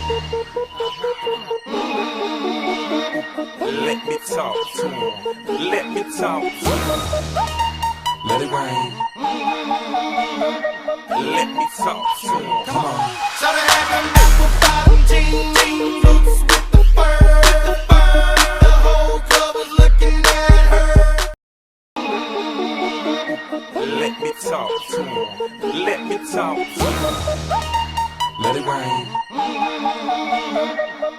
Let me talk to him. Let me talk to him. Let it rain. Let me talk to him. Come on. So they had them apple bottom jean boots with the fur. The whole club was looking at her. Let me talk to him. Let me talk to him. Let it rain.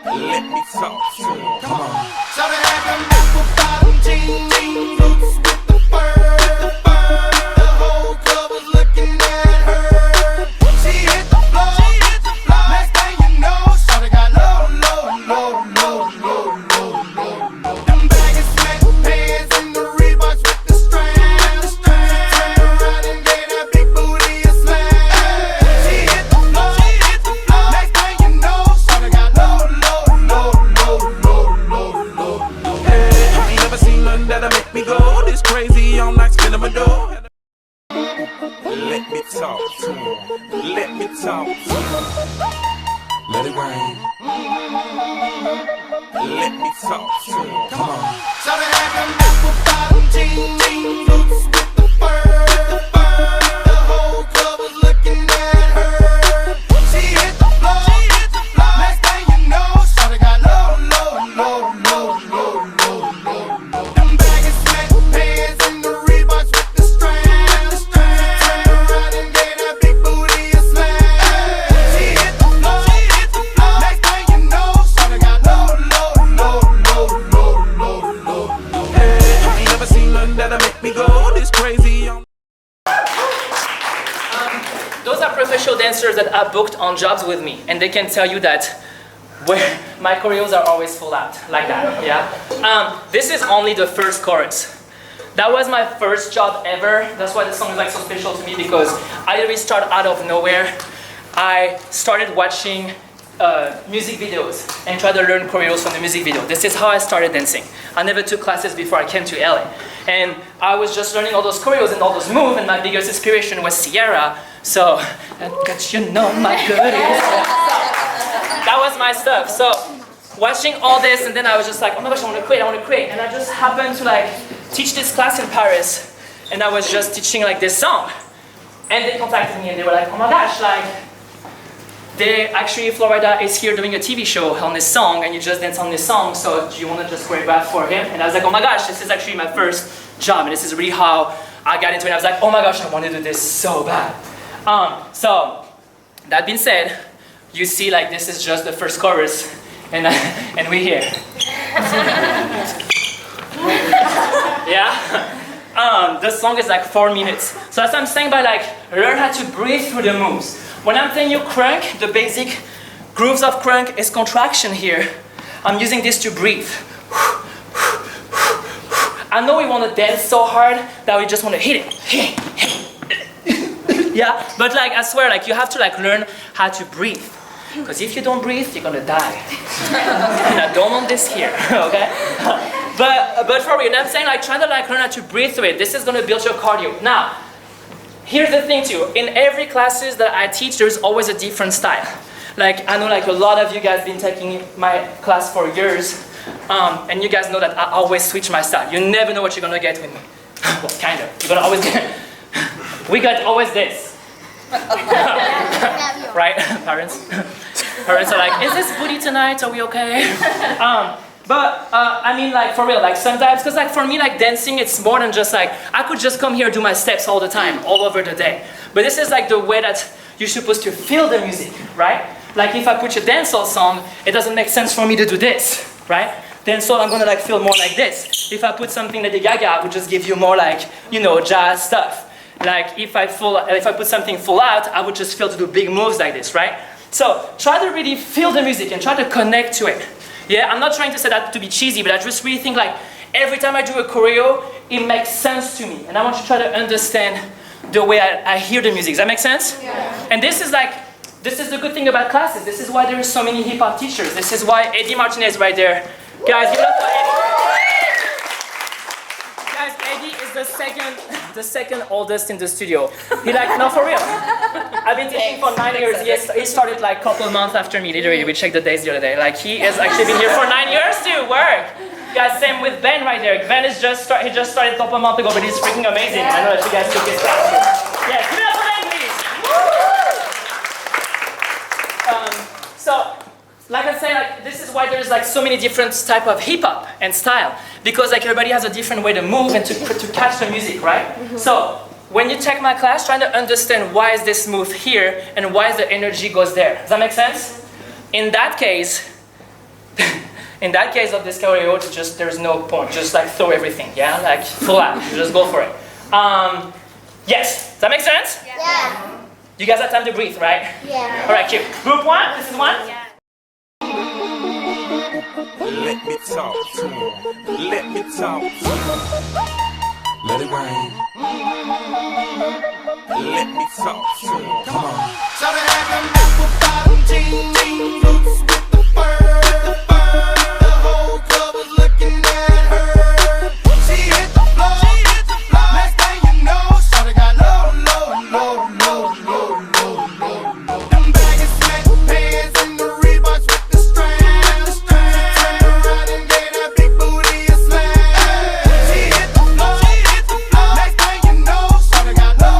Let me talk to him. Come on. So they had them apple bottom jean boots with the fur. The whole club was looking at her. She hit the floor. Next thing you know, shawty got low. Them baggy sweatpants and the Reeboks with the strands. Turned around and gave that big booty a slam. She hit the floor. Next thing you know, shawty got low. I ain't never seen nothing that'll make me go this crazy. I'm like spinning my dough. Let me talk to him. Let me talk to him. Let it rain. Let me talk to him. Come on. So they had them apple bottom jean boots with the fur. The whole club was looking at her. She hit the floor. Next thing you know, shawty got low. Them baggy sweatpants and the Reeboks with the strands. Turned around and gave that big booty a slam. She hit the floor. Next thing you know, shawty got low. I ain't never seen nothing that'll make me go this crazy. Those are professional dancers that are booked on jobs with me, and they can tell you that where my choreos are always full out, like that, yeah? This is only the first chorus. That was my first job ever. That's why the song is like so special to me, because I really started out of nowhere. I started watching music videos and tried to learn choreos from the music video. This is how I started dancing. I never took classes before I came to LA. And I was just learning all those choreos and all those moves, and my biggest inspiration was Sierra. So, I got you know my goodies. That was my stuff. So, watching all this, and then I was just like, oh my gosh, I want to quit. And I just happened to like teach this class in Paris, and I was just teaching like this song. And they contacted me and they were like, oh my gosh, like, Flo-Rida is here doing a TV show on this song, and you just dance on this song, so do you want to just choreograph for him? And I was like, oh my gosh, this is actually my first job, and this is really how I got into it. I was like, oh my gosh, I want to do this so bad. So, that being said, you see like this is just the first chorus, and we're here. Yeah? The song is like 4 minutes. So that's what I'm saying by like, learn how to breathe through the moves. When I'm telling you crunk, the basic grooves of crunk is contraction here. I'm using this to breathe. I know we want to dance so hard that we just want to hit it. Yeah, but like I swear, like you have to like learn how to breathe. Because if you don't breathe, you're gonna die. And I don't want this here, okay? But for real, I'm saying like try to like learn how to breathe through it. This is gonna build your cardio. Now, here's the thing too. In every classes that I teach, there's always a different style. Like I know like a lot of you guys been taking my class for years, and you guys know that I always switch my style. You never know what you're gonna get with me. Well, kind of. You're gonna always get. We got always this. Right, parents? Parents are like, is this booty tonight? Are we okay? I mean, like for real, like sometimes, because like for me, like dancing, it's more than just like I could just come here and do my steps all the time, all over the day. But this is like the way that you're supposed to feel the music, right? Like if I put a dancehall song, it doesn't make sense for me to do this, right? Dancehall, I'm gonna like feel more like this. If I put something Lady Gaga, I would just give you more like, you know, jazz stuff. Like if I put something full out, I would just feel to do big moves like this, right? So try to really feel the music and try to connect to it. Yeah, I'm not trying to say that to be cheesy, but I just really think like every time I do a choreo, it makes sense to me. And I want you to try to understand the way I hear the music. Does that make sense? Yeah. And this is the good thing about classes. This is why there are so many hip hop teachers. This is why Eddie Martinez right there. Guys, give it up for Eddie. Guys, Eddie is the second oldest in the studio. He like, no, for real. I've been teaching for 9 years. He started like a couple of months after me, literally. We checked the days the other day. Like he has actually been here for 9 years to work. Guys, same with Ben right there. Ben is he just started a couple of months ago, but he's freaking amazing. I know that you guys took his class. Yeah, give it up for Ben, please. So, like I say, like this is why there's like so many different type of hip hop and style, because like everybody has a different way to move and to catch the music, right? So when you take my class, trying to understand why is this move here and why is the energy goes there. Does that make sense? In that case, in that case of this choreo, there's no point. Just like throw everything, yeah, like full out. Just go for it. Yes. Does that make sense? Yeah. You guys have time to breathe, right? Yeah. All right, cute. Group one. This is one. Yeah. Let me talk to him. Let me talk to him. Let it rain. Let me talk to him. Come on. Shout out to them apple bottom jean boots with the fur. The whole club was looking at her. She hit the floor. Next thing you know, shawty got low. Them baggy sweatpants and the Reeboks with the strands. Turned around and gave that big booty a slam. She hit the floor. Next thing you know, shawty got low.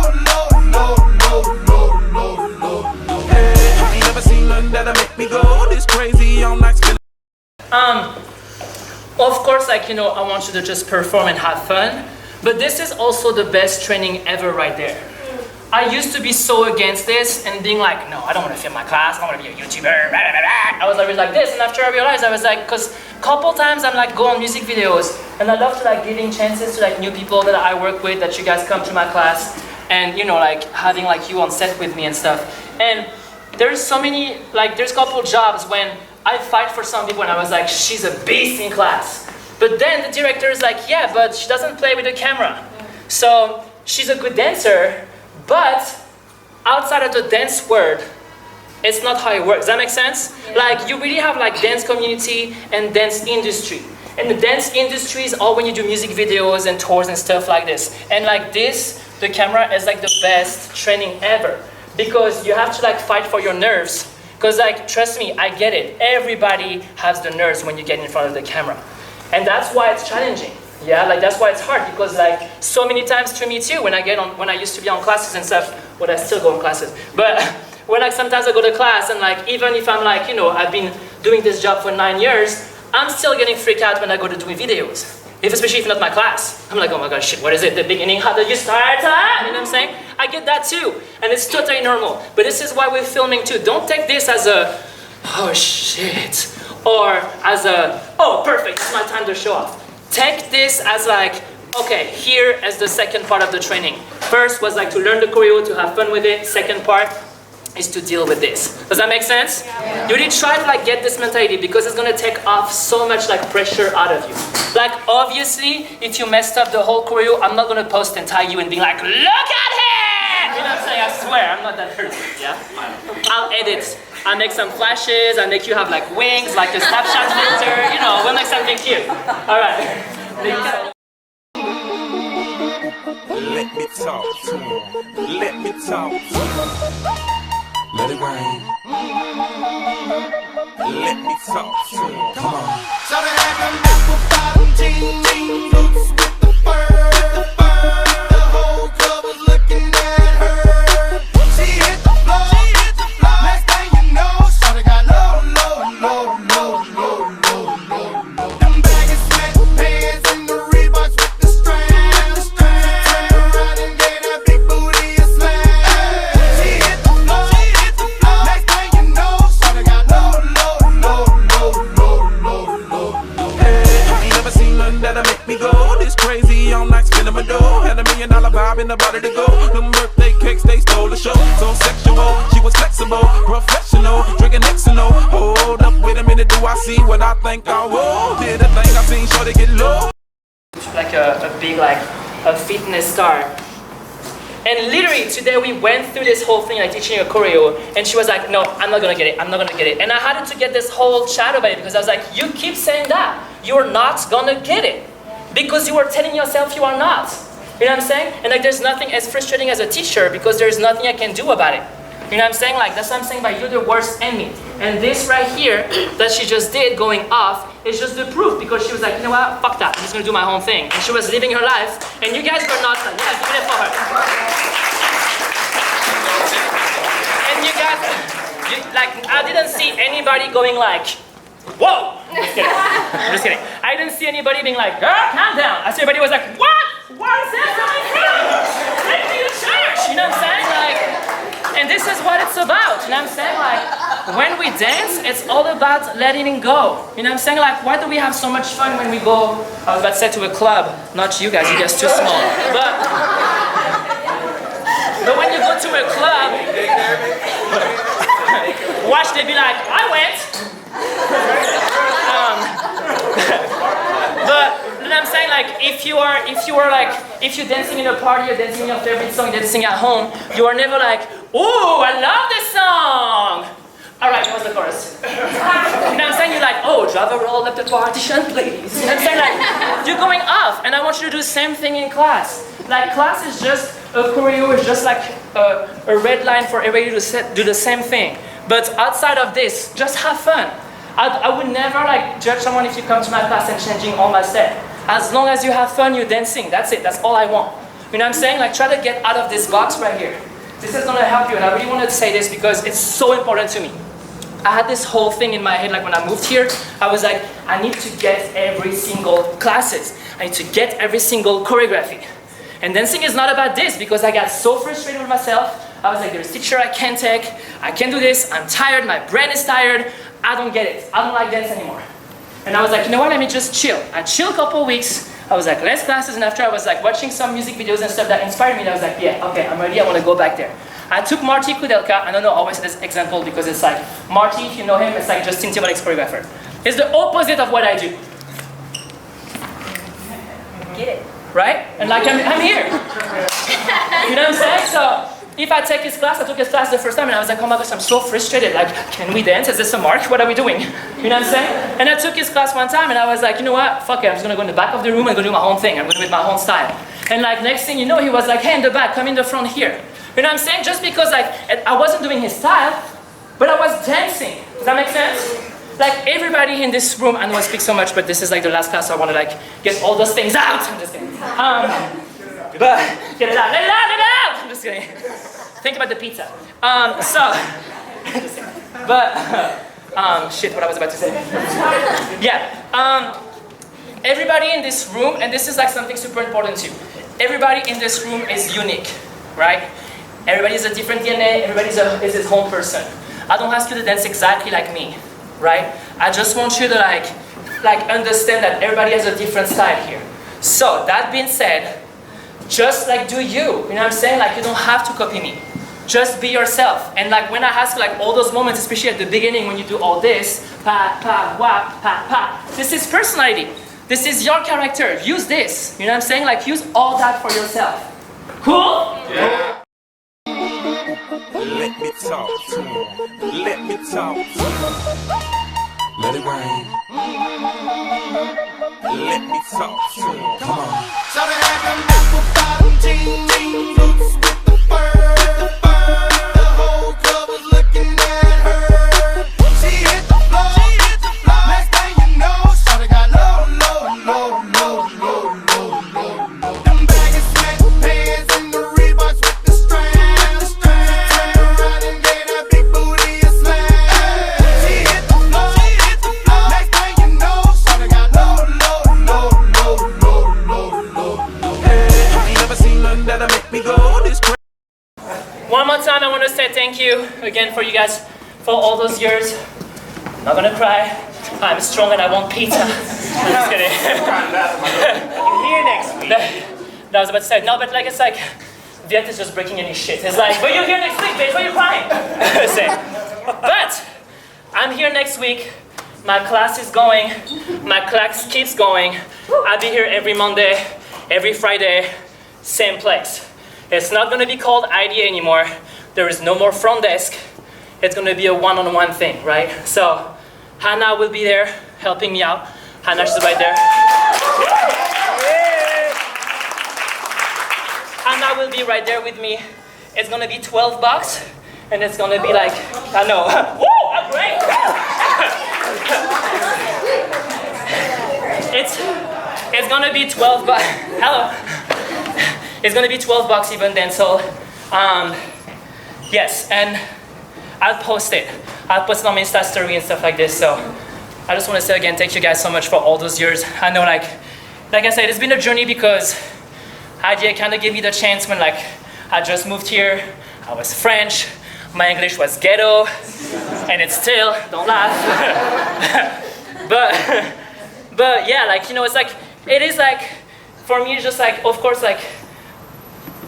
Hey, I ain't never seen nothing that'll make me go this crazy all night. Of course, like, you know, I want you to just perform and have fun, but this is also the best training ever right there. I used to be so against this and being like, no, I don't want to film my class, I want to be a YouTuber, blah, blah, blah. I was always like this, and after I realized, I was like, because a couple times I'm like, go on music videos, and I love to like giving chances to like new people that I work with, that you guys come to my class, and you know, like having like you on set with me and stuff. And there's so many, like there's a couple jobs when I fight for some people and I was like, she's a beast in class. But then the director is like, yeah, but she doesn't play with the camera. So she's a good dancer, but outside of the dance world, it's not how it works. Does that make sense? Yeah. Like you really have like dance community and dance industry. And the dance industry is all when you do music videos and tours and stuff like this. And like this, the camera is like the best training ever. Because you have to like fight for your nerves. Because like, trust me, I get it. Everybody has the nerves when you get in front of the camera. And that's why it's challenging. Yeah, like that's why it's hard, because like so many times to me too, when I used to be on classes and stuff, well, I still go on classes, but when like sometimes I go to class and like, even if I'm like, you know, I've been doing this job for 9 years, I'm still getting freaked out when I go to do videos. Especially if not my class. I'm like, oh my gosh, shit, what is it? The beginning, how do you start? You know what I'm saying? I get that too, and it's totally normal. But this is why we're filming too. Don't take this as a, oh shit, or as a, oh perfect, it's my time to show off. Take this as like, okay, here is the second part of the training. First was like to learn the choreo, to have fun with it. Second part is to deal with this. Does that make sense? Yeah. You really try to like get this mentality, because it's gonna take off so much like pressure out of you. Like obviously, if you messed up the whole choreo, I'm not gonna post and tag you and be like, look at him! You know what I'm saying? I swear, I'm not that person, yeah? I'll edit. I'll make some flashes, I'll make you have like wings, like a Snapchat filter, you know, we'll make something cute. All right. Let me talk to him. Let me talk to him. Let it rain. Let me talk to him. Come on. Shout out to them apple bottom jean boots with the fur. The whole club was looking at her. She hit the floor. Next thing you know, shawty got low. Them baggy sweatpants and the Reeboks with the strands. Turned around and gave that big booty a slam. She hit the floor. Next thing you know, shawty got low. Hey, I ain't never seen nothing that'll make me go this crazy all night spinning my dough. Had $1 million vibe in the body to go. Them birthday cakes, they stole the show. So sexual, she was flexible, professional, drinking Xano. Hold up, wait a minute, do I see what I think I will? Did a thing I seen, sure they get low. Like a big like a fitness star. And literally today we went through this whole thing, like teaching a choreo, and she was like, no, I'm not gonna get it, I'm not gonna get it. And I had to get this whole chat about it, because I was like, you keep saying that, you're not gonna get it. Because you are telling yourself you are not. You know what I'm saying? And like there's nothing as frustrating as a teacher, because there's nothing I can do about it. You know what I'm saying? Like, that's what I'm saying by you're the worst enemy. And this right here that she just did going off is just the proof, because she was like, you know what, fuck that, I'm just gonna do my own thing. And she was living her life, and you guys were not, yeah, give it for her. And you guys, like, I didn't see anybody going like, whoa! I'm just kidding. I'm just kidding. I didn't see anybody being like, girl, calm down. I see everybody was like, what? Where's that coming from? Take me to church. You know what I'm saying? Like, and this is what it's about. You know what I'm saying? Like, when we dance, it's all about letting it go. You know what I'm saying? Like, why do we have so much fun when we go, I was about to say to a club, not you guys too small. But when you go to a club, watch, they be like, I went. But you know what I'm saying? Like, if you're dancing in a party, you're dancing your favorite song, you're dancing at home, you are never like, ooh, I love this song. All right, what's the chorus? You know what I'm saying? You're like, oh, drive a roll up the partition, please. You know what I'm saying? Like, you're going off, and I want you to do the same thing in class. Like, class is just a choreo, is just like a red line for everybody to do the same thing. But outside of this, just have fun. I would never like judge someone if you come to my class and changing all my set. As long as you have fun, you're dancing. That's it. That's all I want. You know what I'm saying? Like, try to get out of this box right here. This is gonna help you, and I really wanted to say this because it's so important to me. I had this whole thing in my head, like when I moved here, I was like, I need to get every single classes. I need to get every single choreography. And dancing is not about this, because I got so frustrated with myself. I was like, there's a teacher I can't take, I can't do this, I'm tired, my brain is tired, I don't get it, I don't like dance anymore. And I was like, you know what, let me just chill. I chilled a couple weeks, I was like, less classes, and after I was like watching some music videos and stuff that inspired me, and I was like, yeah, okay, I'm ready, I want to go back there. I took Marty Kudelka, I don't know, always this example, because it's like, Marty, if you know him, it's like Justin Timberlake's choreographer. It's the opposite of what I do. Get it? Right? And like, I'm here. You know what I'm saying? So, if I take his class, I took his class the first time, and I was like, oh my gosh, I'm so frustrated. Like, can we dance? Is this a mark? What are we doing? You know what I'm saying? And I took his class one time, and I was like, you know what? Fuck it, I'm just gonna go in the back of the room and go do my own thing. I'm gonna do it my own style. And like, next thing you know, he was like, hey, in the back, come in the front here. You know what I'm saying? Just because like, I wasn't doing his style, but I was dancing. Does that make sense? Like, everybody in this room, I know I speak so much, but this is like the last class, so I want to like get all those things out. I'm just kidding. But get it out, let it out, let it out. I'm just kidding. Think about the pizza. Shit, what I was about to say. Yeah. Everybody in this room, and this is like something super important too. Everybody in this room is unique, right? Everybody is a different DNA. Everybody is his own person. I don't ask you to dance exactly like me. Right? I just want you to like understand that everybody has a different style here. So that being said, just like do you. You know what I'm saying? Like, you don't have to copy me. Just be yourself. And like when I ask like all those moments, especially at the beginning when you do all this, pa pa wa pa pa. This is personality. This is your character. Use this. You know what I'm saying? Like, use all that for yourself. Cool? Yeah. Let me talk to him. Let me talk to him. Let it rain. Let me talk to him. Come on. Shout it at them apple bottom jeans, boots with the fur. The whole club was looking at her. She hit the floor. Next thing you know, shawty got low. Them baggy sweatpants and the Reeboks with the straps. Turned around and gave that big booty a slap. She hit the floor. Next thing you know, shawty got low. I ain't never seen nothing that'll make me go this crazy. One more time, I want to say thank you again for you guys for all those years. I'm not gonna cry. I'm strong and I want pizza. I'm just kidding. You're here next week. No, I was about to say, no, but like, it's like, Viet is just breaking any shit. It's like, but you're here next week, bitch, why are you crying? But, I'm here next week. My class is going. My class keeps going. I'll be here every Monday, every Friday, same place. It's not gonna be called IDA anymore. There is no more front desk. It's gonna be a one-on-one thing, right? So, Hannah will be there helping me out. Hannah, she's right there. Hannah will be right there with me. It's gonna be $12. and it's gonna be like, I know, woo, I'm great. It's gonna be 12 bucks. Hello. It's gonna be 12 bucks even then. So, yes, and I'll post it. I'll post it on my Insta story and stuff like this. So, I just want to say again, thank you guys so much for all those years. I know, like I said, it's been a journey because Idea kind of gave me the chance when like I just moved here. I was French. My English was ghetto, and it's still. Don't laugh. But yeah, like, you know, it's like, it is like, for me, it's just like, of course, like,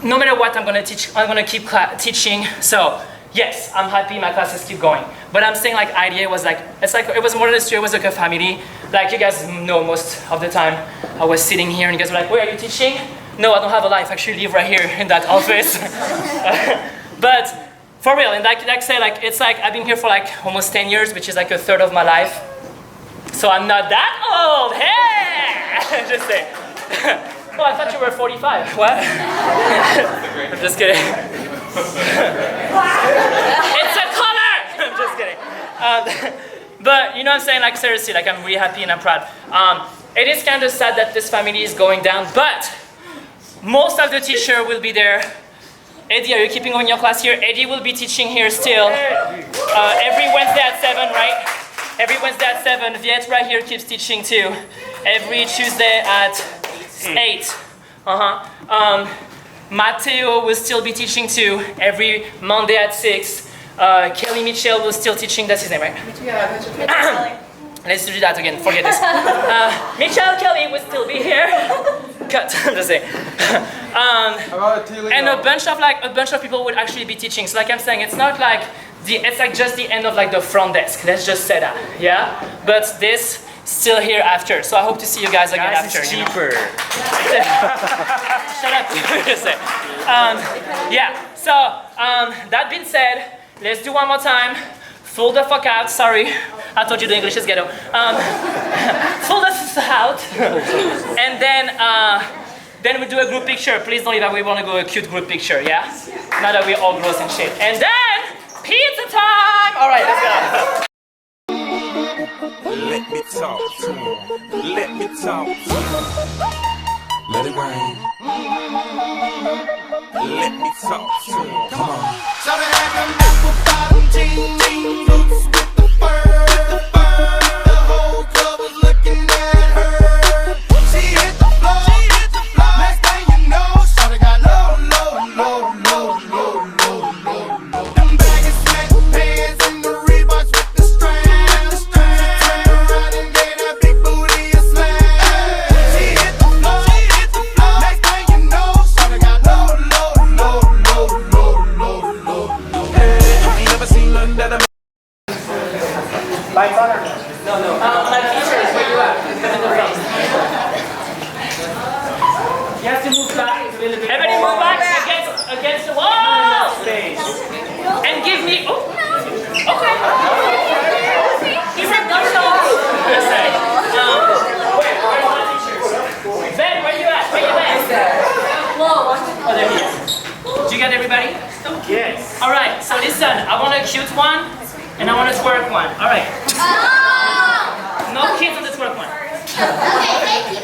no matter what I'm gonna teach, I'm gonna keep teaching. So yes, I'm happy my classes keep going. But I'm saying like idea was like, it's like, it was more than a studio, it was like a family. Like you guys know most of the time, I was sitting here and you guys were like, where are you teaching? No, I don't have a life, I actually live right here in that office. But for real, and like say, like, it's like, I've been here for like almost 10 years, which is like a third of my life. So I'm not that old, hey! Just say. Oh, I thought you were 45. What? I'm just kidding. It's a color! I'm just kidding. But you know what I'm saying? Like seriously, like I'm really happy and I'm proud. It is kind of sad that this family is going down, but most of the teacher will be there. Eddie, are you keeping on your class here? Eddie will be teaching here still. Every Wednesday at 7, right? Every Wednesday at 7. Viet right here keeps teaching too. Every Tuesday at 8. Matteo will still be teaching too. Every Monday at 6. Kelly Mitchell will still teaching. That's his name, right? Yeah, let's do that again. Forget this. Mitchell Kelly will still be here. Cut. Just say. And a bunch of people would actually be teaching. So like I'm saying, it's not like it's like just the end of like the front desk. Let's just say that, yeah. But this still here after. So I hope to see you guys again after. It's cheaper. Shut up. Yeah. So that being said, let's do one more time. Full the fuck out. Sorry, I told you the English is ghetto. Full the fuck out, and then we do a group picture. Please don't leave that. We want to go a cute group picture. Yeah. Now that we're all gross and shit. And then pizza time. All right, let's go. Let me talk to him. Let me talk to him. Let it rain. Let me talk to him. Come on. So they had them apple bottom jean boots with the fur. The whole club was looking at her. She hit the floor. Next thing you know, shawty got low. Them baggy sweatpants and the Reeboks with the strands. Turned around and gave that big booty a slam. She hit the floor. Next thing you know, shawty got low. I ain't never seen none that I Lights on or no? No. My teacher is where you at? Come in the front. You have to move back a little bit. Everybody move back against the wall. Space. And give me. Oh. Okay. He said no shots. Where's my teacher? Ben, where you at? Where you at? Oh, there he is. Did you get everybody? Yes. All right. So listen. I want a cute one, and I want a twerk one. All right. No kids on the twerk one. Okay, thank you.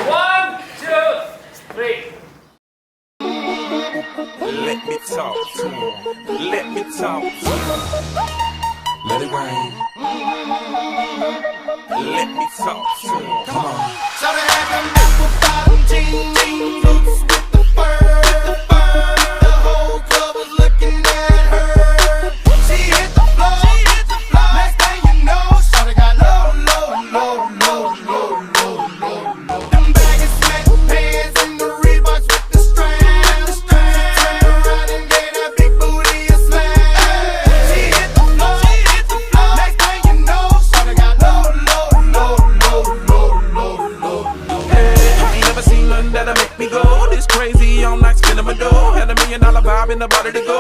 1, 2, 3. let me talk to him. Let me talk to him. Let it rain. Let me talk to him. Come on. So they had them apple bottom jean boots with the fur. The whole club was looking at her. She hit the floor. Next thing you know, shawty got low. Them baggy sweatpants and the Reeboks with the strands. Turned around and gave that big booty a slam. She hit the floor. Next thing you know, shawty got low. I ain't never seen none that'll make me go this crazy. I'm like spinning my dough. Had $1 million vibe in the body to go.